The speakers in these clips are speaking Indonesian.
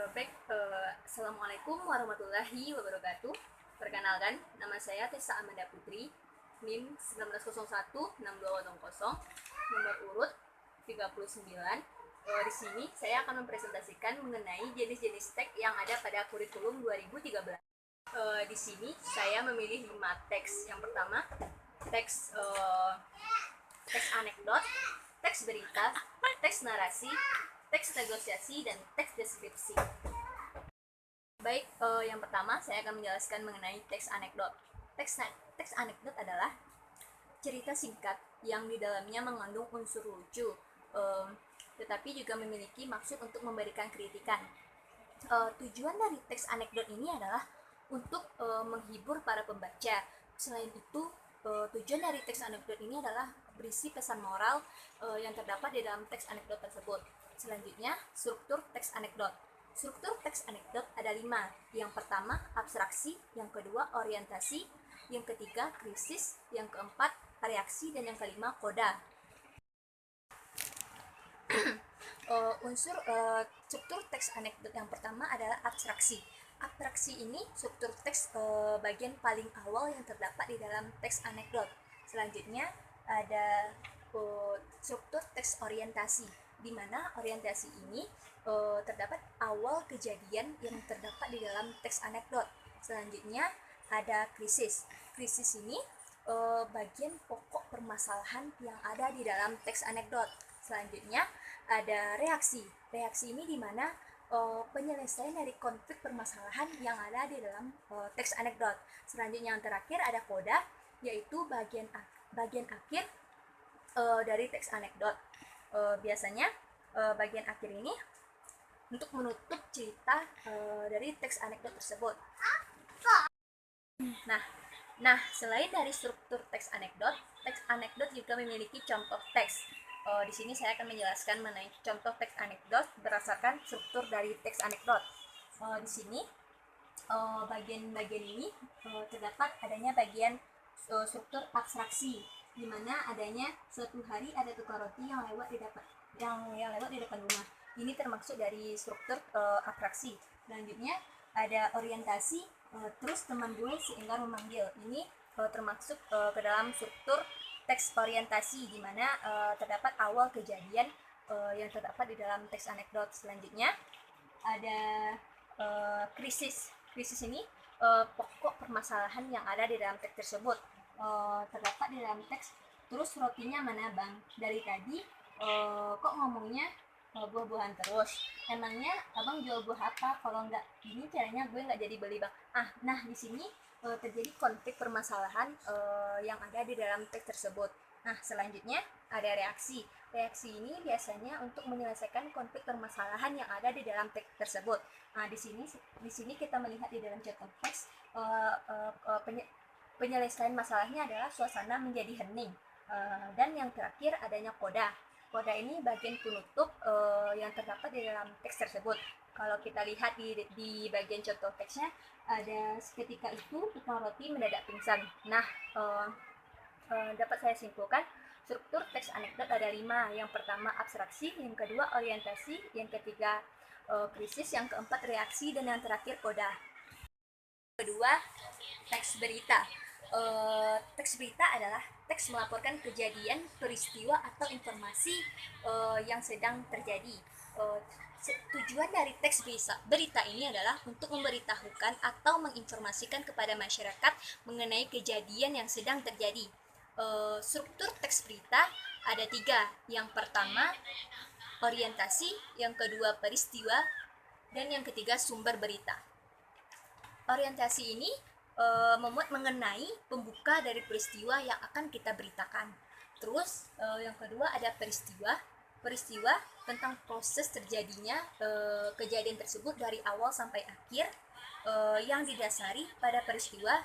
Assalamualaikum warahmatullahi wabarakatuh. Perkenalkan, nama saya Tessa Amanda Putri, NIM 19016200, nomor urut 39. Di sini saya akan mempresentasikan mengenai jenis-jenis teks yang ada pada kurikulum 2013. Di sini saya memilih 5 teks. Yang pertama, teks anekdot, teks berita, teks narasi, teks negosiasi, dan teks deskripsi. Baik, yang pertama saya akan menjelaskan mengenai teks anekdot. Teks anekdot adalah cerita singkat yang di dalamnya mengandung unsur lucu, tetapi juga memiliki maksud untuk memberikan kritikan. Tujuan dari teks anekdot ini adalah untuk menghibur para pembaca. Selain itu, tujuan dari teks anekdot ini adalah berisi pesan moral yang terdapat di dalam teks anekdot tersebut. Selanjutnya, struktur teks anekdot. Struktur teks anekdot ada 5. Yang pertama, abstraksi. Yang kedua, orientasi. Yang ketiga, krisis. Yang keempat, reaksi. Dan yang kelima, koda. Struktur teks anekdot yang pertama adalah abstraksi. Abstraksi ini struktur teks bagian paling awal yang terdapat di dalam teks anekdot. Selanjutnya ada struktur teks orientasi, di mana orientasi ini terdapat awal kejadian yang terdapat di dalam teks anekdot. Selanjutnya ada krisis. Krisis ini bagian pokok permasalahan yang ada di dalam teks anekdot. Selanjutnya ada reaksi. Reaksi ini di mana penyelesaian dari konflik permasalahan yang ada di dalam teks anekdot. Selanjutnya yang terakhir ada koda, yaitu bagian akhir dari teks anekdot. Biasanya bagian akhir ini untuk menutup cerita dari teks anekdot tersebut. Nah, selain dari struktur teks anekdot juga memiliki contoh teks. Di sini saya akan menjelaskan mengenai contoh teks anekdot berdasarkan struktur dari teks anekdot. Di sini bagian-bagian ini terdapat adanya bagian struktur abstraksi, di mana adanya suatu hari ada tukang roti yang lewat di depan rumah. Ini termasuk dari struktur abstraksi. Selanjutnya ada orientasi, terus teman gue seenggan memanggil. Ini termasuk ke dalam struktur teks orientasi, di mana terdapat awal kejadian yang terdapat di dalam teks anekdot. Selanjutnya ada krisis. Krisis ini pokok permasalahan yang ada di dalam teks tersebut. Terdapat di dalam teks, terus rotinya mana bang? Dari tadi kok ngomongnya buah-buahan terus. Emangnya abang jual buah apa? Kalau nggak gini caranya gue nggak jadi beli bang. Nah di sini terjadi konflik permasalahan yang ada di dalam teks tersebut. Nah, selanjutnya ada reaksi. Reaksi ini biasanya untuk menyelesaikan konflik permasalahan yang ada di dalam teks tersebut. Nah, di sini kita melihat di dalam contoh teks penyelesaian masalahnya adalah suasana menjadi hening. Dan yang terakhir adanya koda. Koda ini bagian penutup yang terdapat di dalam teks tersebut. Kalau kita lihat di bagian contoh teksnya, ada seketika itu tukang roti mendadak pingsan. Nah, dapat saya simpulkan, struktur teks anekdot ada 5. Yang pertama abstraksi, yang kedua orientasi, yang ketiga krisis, yang keempat reaksi, dan yang terakhir koda. Kedua, teks berita. Teks berita adalah teks melaporkan kejadian, peristiwa, atau informasi yang sedang terjadi. Tujuan dari teks berita ini adalah untuk memberitahukan atau menginformasikan kepada masyarakat mengenai kejadian yang sedang terjadi. Struktur teks berita ada 3. Yang pertama orientasi, yang kedua peristiwa, dan yang ketiga sumber berita. Orientasi ini memuat mengenai pembuka dari peristiwa yang akan kita beritakan. Terus yang kedua ada peristiwa tentang proses terjadinya kejadian tersebut dari awal sampai akhir, yang didasari pada peristiwa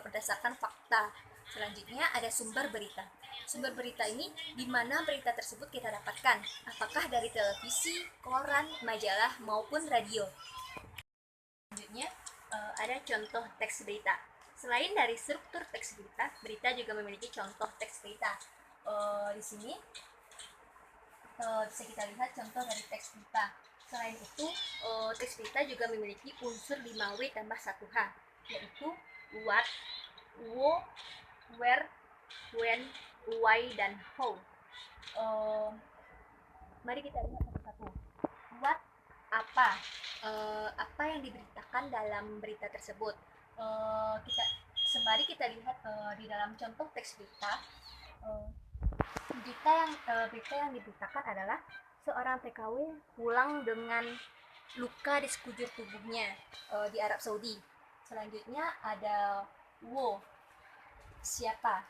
berdasarkan fakta. Selanjutnya ada sumber berita. Sumber berita ini di mana berita tersebut kita dapatkan, apakah dari televisi, koran, majalah, maupun radio. Selanjutnya ada contoh teks berita. Selain dari struktur teks berita juga memiliki contoh teks berita. Di sini bisa kita lihat contoh dari teks berita. Selain itu, teks berita juga memiliki unsur 5W tambah 1H, yaitu what, wo, where, when, why, dan how. Mari kita lihat satu-satu. What, apa? Apa yang diberitakan dalam berita tersebut? Sembari kita lihat di dalam contoh teks berita, berita yang diberitakan adalah seorang TKW pulang dengan luka di sekujur tubuhnya di Arab Saudi. Selanjutnya ada wo, siapa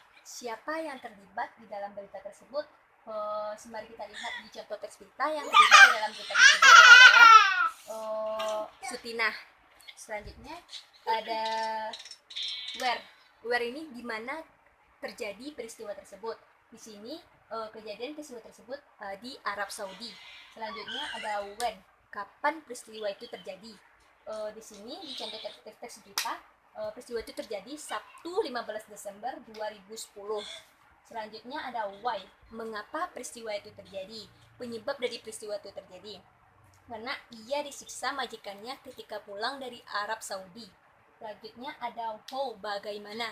yang terlibat di dalam berita tersebut. Sembari kita lihat di contoh teks berita, yang terlibat di dalam berita tersebut adalah Sutinah. Selanjutnya ada where ini di mana terjadi peristiwa tersebut. Di sini kejadian peristiwa tersebut di Arab Saudi. Selanjutnya ada when, kapan peristiwa itu terjadi. Di sini di contoh teks berita, peristiwa itu terjadi Sabtu 15 Desember 2010. Selanjutnya ada why, mengapa peristiwa itu terjadi, penyebab dari peristiwa itu terjadi. Karena ia disiksa majikannya ketika pulang dari Arab Saudi. Selanjutnya ada how, bagaimana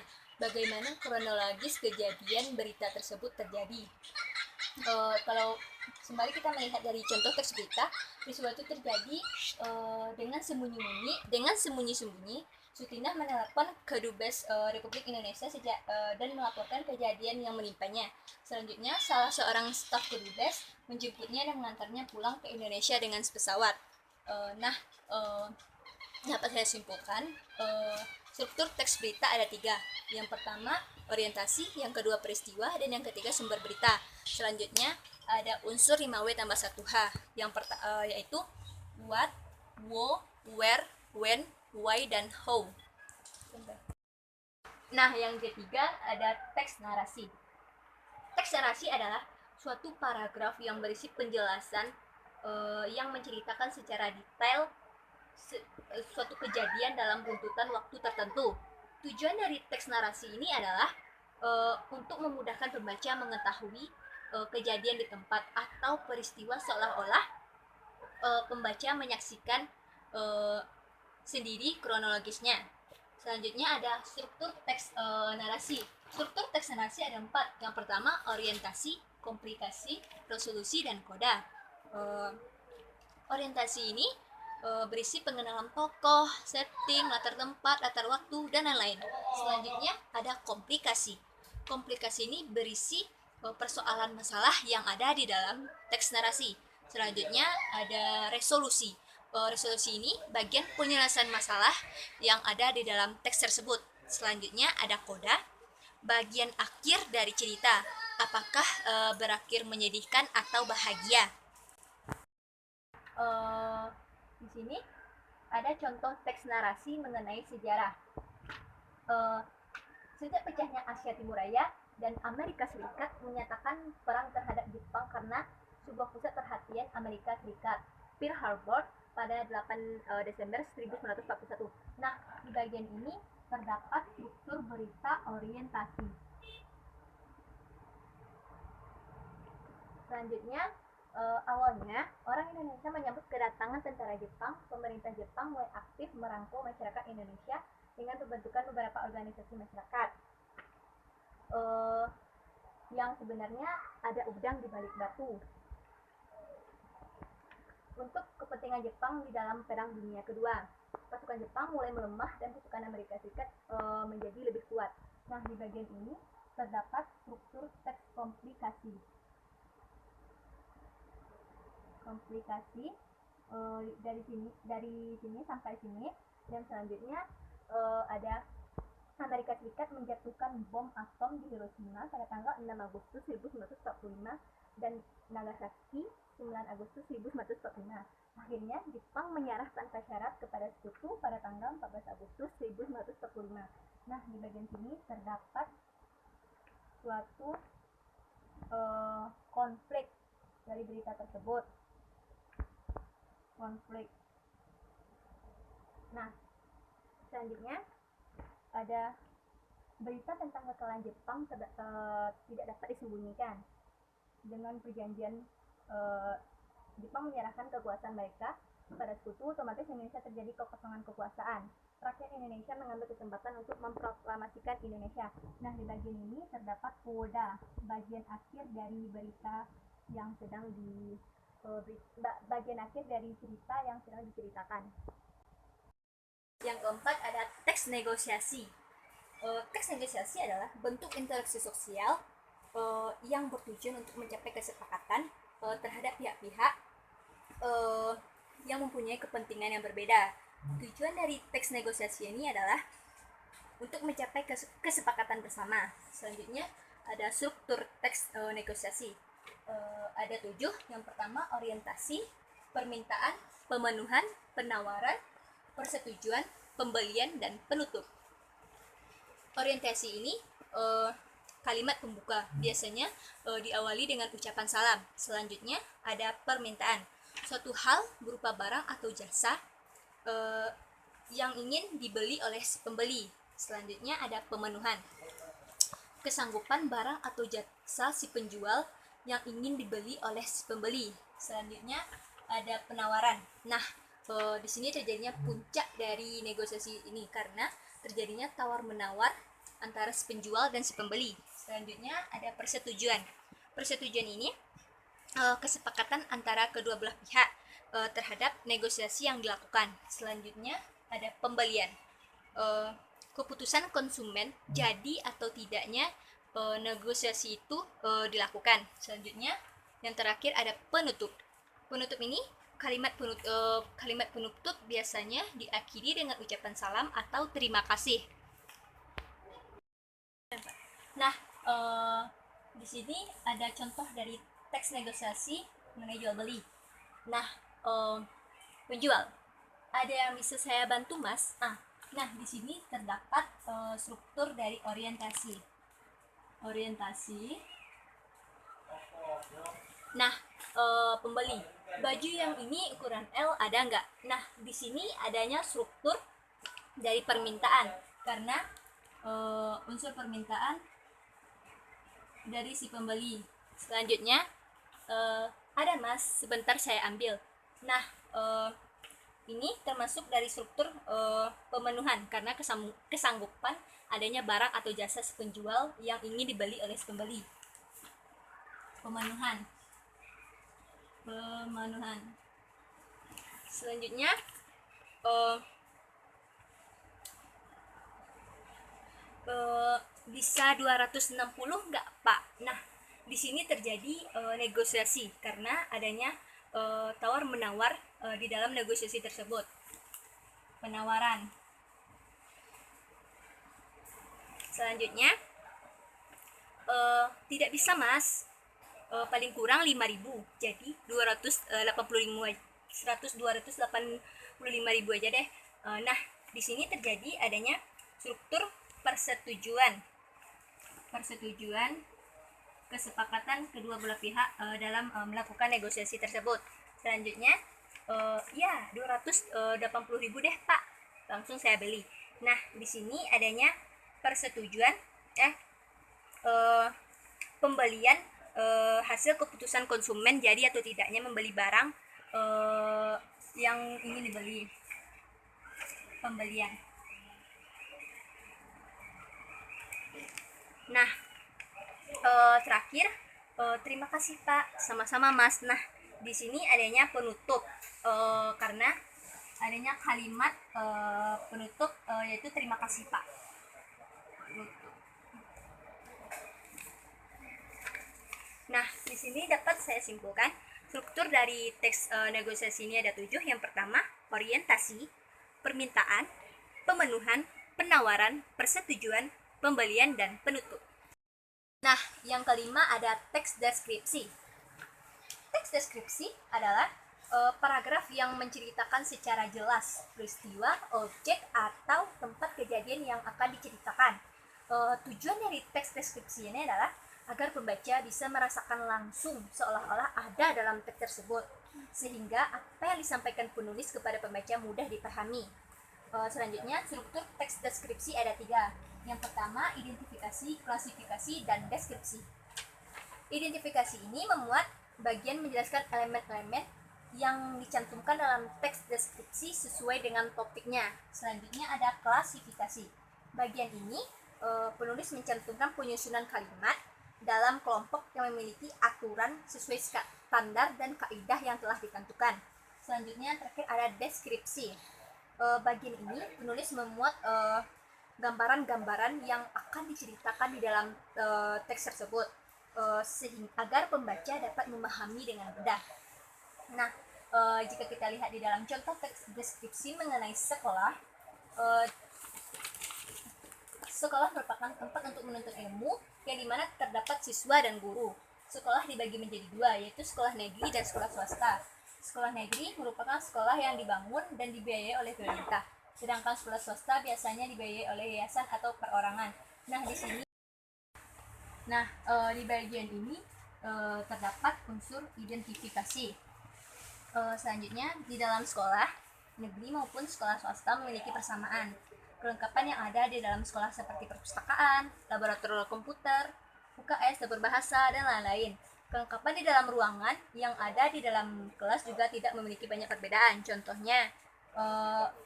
kronologis kejadian berita tersebut terjadi. Kalau sembari kita melihat dari contoh teks berita, peristiwa itu terjadi dengan sembunyi-sembunyi. Sutinah menelpon ke Dubes Republik Indonesia dan melaporkan kejadian yang menimpanya. Selanjutnya, salah seorang staf Kedubes menjemputnya dan mengantarnya pulang ke Indonesia dengan pesawat. Dapat saya simpulkan, struktur teks berita ada 3. Yang pertama, orientasi, yang kedua peristiwa, dan yang ketiga sumber berita. Selanjutnya ada unsur 5W tambah 1H, yaitu what, wo, where, when, why, dan how. Nah, yang ketiga ada teks narasi. Teks narasi adalah suatu paragraf yang berisi penjelasan yang menceritakan secara detail suatu kejadian dalam runtutan waktu tertentu. Tujuan dari teks narasi ini adalah untuk memudahkan pembaca mengetahui kejadian di tempat atau peristiwa, seolah-olah pembaca menyaksikan sendiri kronologisnya. Selanjutnya ada struktur teks narasi. Struktur teks narasi ada 4. Yang pertama, orientasi, komplikasi, resolusi, dan koda. Orientasi ini berisi pengenalan tokoh, setting, latar tempat, latar waktu, dan lain-lain. Selanjutnya ada komplikasi. Komplikasi ini berisi persoalan masalah yang ada di dalam teks narasi. Selanjutnya ada resolusi. Resolusi ini bagian penyelesaian masalah yang ada di dalam teks tersebut. Selanjutnya ada koda, bagian akhir dari cerita. Apakah berakhir menyedihkan atau bahagia? Di sini ada contoh teks narasi mengenai sejarah. Sejak pecahnya Asia Timur Raya dan Amerika Serikat menyatakan perang terhadap Jepang karena sebuah pusat perhatian Amerika Serikat, Pearl Harbor, pada 8 Desember 1941. Nah, di bagian ini terdapat struktur berita orientasi. Selanjutnya, awalnya orang Indonesia menyambut kedatangan tentara Jepang. Pemerintah Jepang mulai aktif merangkul masyarakat Indonesia dengan pembentukan beberapa organisasi masyarakat. Yang sebenarnya ada udang di balik batu. Untuk kepentingan Jepang di dalam Perang Dunia Kedua, pasukan Jepang mulai melemah dan pasukan Amerika Serikat menjadi lebih kuat. Nah, di bagian ini terdapat struktur teks komplikasi. Dari sini sampai sini, dan selanjutnya ada Amerika Serikat menjatuhkan bom atom di Hiroshima pada tanggal 6 Agustus 1945 dan Nagasaki 9 Agustus 1945. Akhirnya Jepang menyerah tanpa syarat kepada Sekutu pada tanggal 14 Agustus 1945. Nah, di bagian sini terdapat suatu konflik dari berita tersebut. Konflik. Nah, selanjutnya ada berita tentang kekalahan Jepang tidak dapat disembunyikan dengan perjanjian Jepang menyerahkan kekuasaan mereka kepada sekutu, otomatis Indonesia terjadi kekosongan kekuasaan. Rakyat Indonesia mengambil kesempatan untuk memproklamasikan Indonesia. Nah, di bagian ini terdapat koda, bagian akhir dari berita yang sedang bagian akhir dari cerita yang sedang diceritakan. Yang keempat ada teks negosiasi. Teks negosiasi adalah bentuk interaksi sosial yang bertujuan untuk mencapai kesepakatan terhadap pihak-pihak yang mempunyai kepentingan yang berbeda. Tujuan dari teks negosiasi ini adalah untuk mencapai kesepakatan bersama. Selanjutnya ada struktur teks negosiasi. Ada 7. Yang pertama orientasi, permintaan, pemenuhan, penawaran, persetujuan, pembelian, dan penutup. Orientasi ini kalimat pembuka, biasanya diawali dengan ucapan salam. Selanjutnya ada permintaan, suatu hal berupa barang atau jasa yang ingin dibeli oleh si pembeli. Selanjutnya ada pemenuhan, kesanggupan barang atau jasa si penjual yang ingin dibeli oleh si pembeli. Selanjutnya ada penawaran. Nah, di sini terjadinya puncak dari negosiasi ini karena terjadinya tawar-menawar antara si penjual dan si pembeli. Selanjutnya ada persetujuan. Persetujuan ini kesepakatan antara kedua belah pihak terhadap negosiasi yang dilakukan. Selanjutnya ada pembelian. Keputusan konsumen jadi atau tidaknya negosiasi itu dilakukan. Selanjutnya yang terakhir ada penutup. Penutup ini kalimat penutup biasanya diakhiri dengan ucapan salam atau terima kasih. Nah, di sini ada contoh dari teks negosiasi mengenai jual beli. Nah, penjual, ada yang bisa saya bantu, Mas? Nah, di sini terdapat struktur dari orientasi. Nah, pembeli, baju yang ini ukuran L ada nggak? Nah, di sini adanya struktur dari permintaan karena unsur permintaan dari si pembeli. Selanjutnya ada, Mas, sebentar saya ambil. Nah, ini termasuk dari struktur pemenuhan karena kesanggupan adanya barang atau jasa si penjual yang ingin dibeli oleh si pembeli. Pemenuhan. Selanjutnya bisa 260 nggak, Pak? Nah, di sini terjadi negosiasi karena adanya tawar menawar di dalam negosiasi tersebut. Penawaran. Selanjutnya tidak bisa, Mas, paling kurang 5.000, jadi 285.000 aja deh. Nah, di sini terjadi adanya struktur persetujuan kesepakatan kedua belah pihak dalam melakukan negosiasi tersebut. Selanjutnya ya 280.000 deh, Pak, langsung saya beli. Nah, di sini adanya persetujuan pembelian hasil keputusan konsumen jadi atau tidaknya membeli barang yang ingin dibeli. Pembelian. Nah, terakhir terima kasih, Pak. Sama-sama, Mas. Nah, di sini adanya penutup karena adanya kalimat penutup yaitu terima kasih, Pak. Nah, di sini dapat saya simpulkan struktur dari teks negosiasi ini ada 7. Yang pertama, orientasi, permintaan, pemenuhan, penawaran, persetujuan, pembelian, dan penutup. Nah, yang kelima ada teks deskripsi. Teks deskripsi adalah paragraf yang menceritakan secara jelas peristiwa, objek, atau tempat kejadian yang akan diceritakan. Tujuan dari teks deskripsi ini adalah agar pembaca bisa merasakan langsung seolah-olah ada dalam teks tersebut, sehingga apa yang disampaikan penulis kepada pembaca mudah dipahami. Selanjutnya, struktur teks deskripsi ada 3. Yang pertama, identifikasi, klasifikasi, dan deskripsi. Identifikasi ini memuat bagian menjelaskan elemen-elemen yang dicantumkan dalam teks deskripsi sesuai dengan topiknya. Selanjutnya ada klasifikasi. Bagian ini penulis mencantumkan penyusunan kalimat dalam kelompok yang memiliki aturan sesuai standar dan kaidah yang telah ditentukan. Selanjutnya terakhir ada deskripsi. Bagian ini penulis memuat gambaran-gambaran yang akan diceritakan di dalam teks tersebut sehingga agar pembaca dapat memahami dengan mudah. Nah, jika kita lihat di dalam contoh teks deskripsi mengenai sekolah, sekolah merupakan tempat untuk menuntut ilmu yang dimana terdapat siswa dan guru. Sekolah dibagi menjadi dua, yaitu sekolah negeri dan sekolah swasta. Sekolah negeri merupakan sekolah yang dibangun dan dibiayai oleh pemerintah, sedangkan sekolah swasta biasanya dibiayai oleh yayasan atau perorangan. Di bagian ini terdapat unsur identifikasi. Selanjutnya, di dalam sekolah negeri maupun sekolah swasta memiliki persamaan. Kelengkapan yang ada di dalam sekolah seperti perpustakaan, laboratorium komputer, UKS, dapur bahasa, dan lain-lain. Kelengkapan di dalam ruangan yang ada di dalam kelas juga tidak memiliki banyak perbedaan. Contohnya,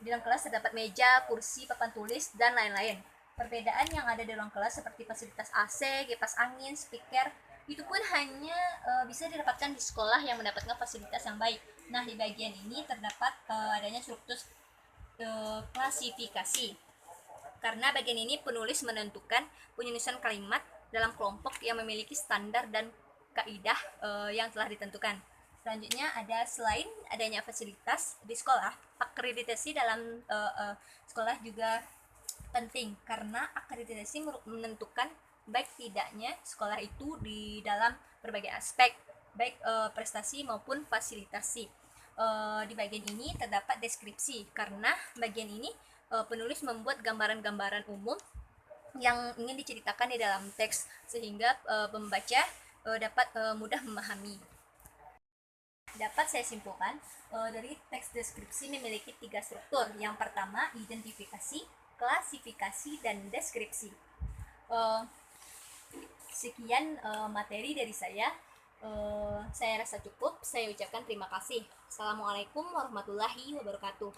di dalam kelas terdapat meja, kursi, papan tulis, dan lain-lain. Perbedaan yang ada di ruang kelas seperti fasilitas AC, kipas angin, speaker, itu pun hanya bisa didapatkan di sekolah yang mendapatkan fasilitas yang baik. Nah, di bagian ini terdapat adanya struktur klasifikasi. Karena bagian ini penulis menentukan penyusunan kalimat dalam kelompok yang memiliki standar dan kaidah yang telah ditentukan. Selanjutnya ada selain adanya fasilitas di sekolah, akreditasi dalam sekolah juga penting karena akreditasi menentukan baik tidaknya sekolah itu di dalam berbagai aspek, baik prestasi maupun fasilitasi. Di bagian ini terdapat deskripsi karena bagian ini penulis membuat gambaran-gambaran umum yang ingin diceritakan di dalam teks sehingga pembaca dapat mudah memahami. Dapat saya simpulkan dari teks deskripsi memiliki 3 struktur. Yang pertama, identifikasi, klasifikasi, dan deskripsi. Sekian materi dari saya. Saya rasa cukup. Saya ucapkan terima kasih. Assalamualaikum warahmatullahi wabarakatuh.